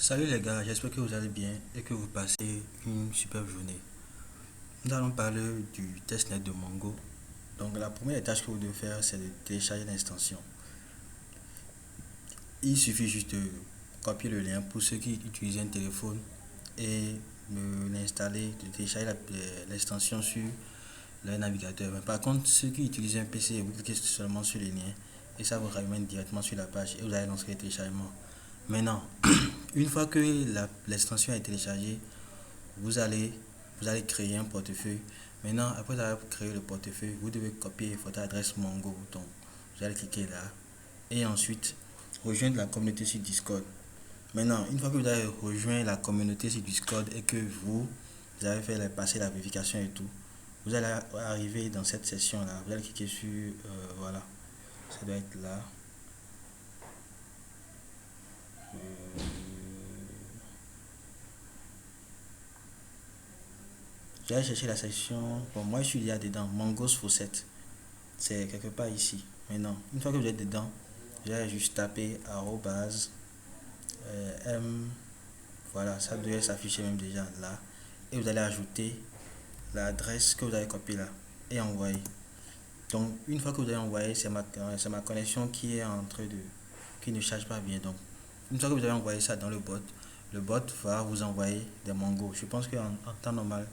Salut les gars, j'espère que vous allez bien et que vous passez une superbe journée. Nous allons parler du testnet de Mongo. Donc la première tâche que vous devez faire, c'est de télécharger l'extension. Il suffit juste de copier le lien pour ceux qui utilisent un téléphone et de l'installer, de télécharger l'extension sur le navigateur. Mais par contre, ceux qui utilisent un PC, vous cliquez seulement sur les liens et ça vous ramène directement sur la page et vous allez lancer le téléchargement. Maintenant, une fois que l'extension est téléchargée, vous allez, vous allez créer un portefeuille. Maintenant, après avoir créé le portefeuille, vous devez copier votre adresse Mongo. Donc, vous allez cliquer là et ensuite rejoindre la communauté sur Discord. Maintenant, une fois que vous avez rejoint la communauté sur Discord et que vous avez fait passer la vérification et tout, vous allez arriver dans cette session là. Vous allez cliquer sur voilà, ça doit être là. J'ai cherché la section. Bon, moi je suis déjà dedans. Mangos Faucet. C'est quelque part ici. Maintenant, une fois que vous êtes dedans, j'ai juste tapé arrobase m. Voilà, ça devrait s'afficher même déjà là. Et vous allez ajouter l'adresse que vous avez copiée là et envoyer. Donc, une fois que vous avez envoyé, c'est ma connexion qui est en train de. Qui ne charge pas bien. Donc, une fois que vous avez envoyé ça dans le bot va vous envoyer des mangos. Je pense qu'en temps normal,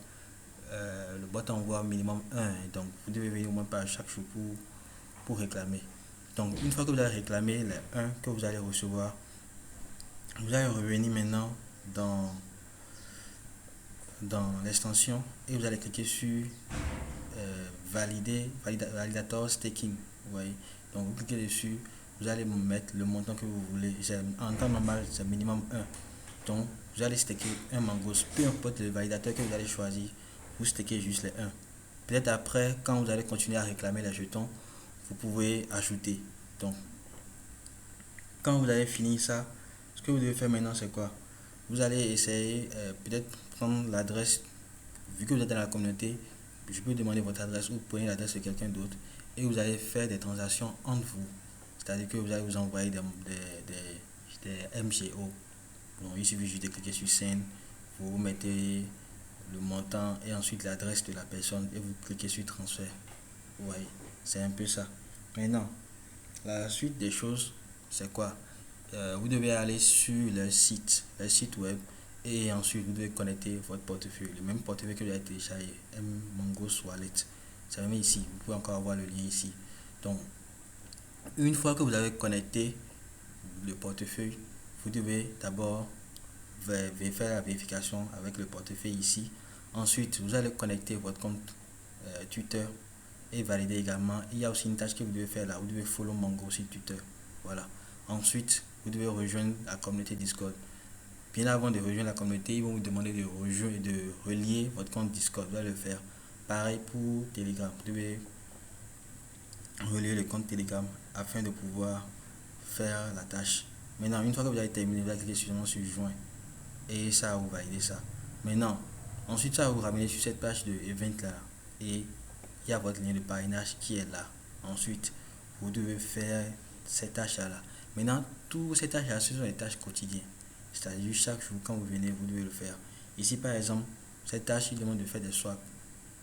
le bot envoie minimum un, donc vous devez venir au moins par chaque jour pour réclamer. Donc une fois que vous avez réclamé les 1 que vous allez recevoir, vous allez revenir maintenant dans l'extension et vous allez cliquer sur validator staking. Vous voyez, donc vous cliquez dessus, vous allez mettre le montant que vous voulez. En temps normal, c'est minimum 1. Donc vous allez staker un mangos, peu importe le validateur que vous allez choisir, vous stakez juste les 1. Peut-être après, quand vous allez continuer à réclamer les jetons, vous pouvez ajouter. Donc, quand vous avez fini ça, ce que vous devez faire maintenant, c'est quoi? Vous allez essayer, peut-être prendre l'adresse, vu que vous êtes dans la communauté, je peux demander votre adresse ou prenez l'adresse de quelqu'un d'autre et vous allez faire des transactions entre vous. C'est-à-dire que vous allez vous envoyer des MGO. Donc, il suffit juste de cliquer sur Send, vous mettez le montant et ensuite l'adresse de la personne et vous cliquez sur transfert. Oui, c'est un peu ça. Maintenant, la suite des choses, c'est quoi? Vous devez aller sur le site web et ensuite vous devez connecter votre portefeuille, le même portefeuille que vous avez téléchargé, Mongos Wallet. Ça met ici, vous pouvez encore avoir le lien ici. Donc, une fois que vous avez connecté le portefeuille, vous devez d'abord faire la vérification avec le portefeuille ici. Ensuite, vous allez connecter votre compte Twitter et valider également. Il y a aussi une tâche que vous devez faire là. Vous devez follow Mongo sur Twitter. Voilà. Ensuite, vous devez rejoindre la communauté Discord. Bien avant de rejoindre la communauté, ils vont vous demander de rejoindre et de relier votre compte Discord. Vous allez le faire. Pareil pour Telegram. Vous devez relier le compte Telegram afin de pouvoir faire la tâche. Maintenant, une fois que vous avez terminé, vous allez cliquer sur joindre et ça va vous valider ça. Maintenant, ensuite, ça va vous ramener sur cette page de event là et il y a votre lien de parrainage qui est là. Ensuite, vous devez faire ces tâches là. Maintenant, toutes ces tâches là, ce sont des tâches quotidiennes. C'est-à-dire, chaque jour, quand vous venez, vous devez le faire. Ici, par exemple, cette tâche, il demande de faire des swaps.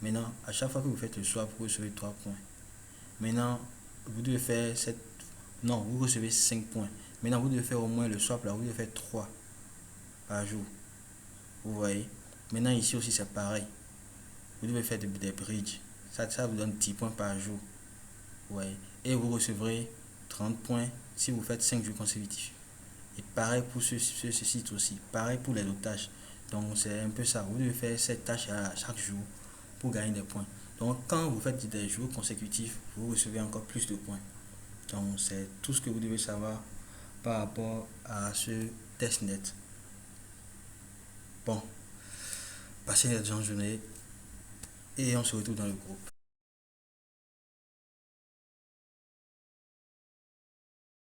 Maintenant, à chaque fois que vous faites le swap, vous recevez 3 points. Maintenant, vous devez faire cette. Non, vous recevez 5 points. Maintenant, vous devez faire au moins le swap là, vous devez faire 3 par jour. Vous voyez. Maintenant, ici aussi, c'est pareil. Vous devez faire des bridges. Ça vous donne 10 points par jour. Ouais. Et vous recevrez 30 points si vous faites 5 jours consécutifs. Et pareil pour ce site aussi. Pareil pour les autres tâches. Donc c'est un peu ça. Vous devez faire cette tâche à chaque jour pour gagner des points. Donc quand vous faites des jours consécutifs, vous recevez encore plus de points. Donc c'est tout ce que vous devez savoir par rapport à ce testnet. Bon, passez une bonne journée et on se retrouve dans le groupe.